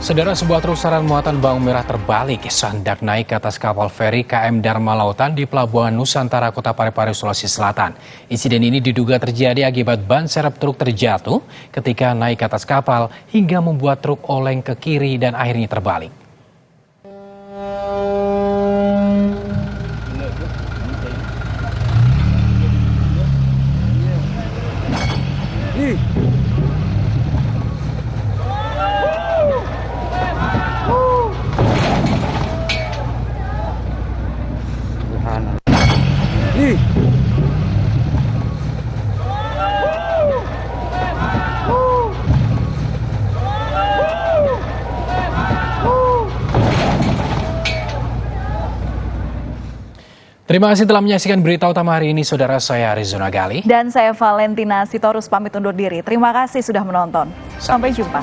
Saudara, sebuah truk saran muatan bawang merah terbalik hendak naik ke atas kapal feri KM Dharma Lautan di Pelabuhan Nusantara, Kota Parepare, Sulawesi Selatan. Insiden ini diduga terjadi akibat ban serep truk terjatuh ketika naik ke atas kapal hingga membuat truk oleng ke kiri dan akhirnya terbalik. Terima kasih telah menyaksikan berita utama hari ini, saudara. Saya Arizona Gali. Dan saya Valentina Sitorus pamit undur diri. Terima kasih sudah menonton. Sampai jumpa.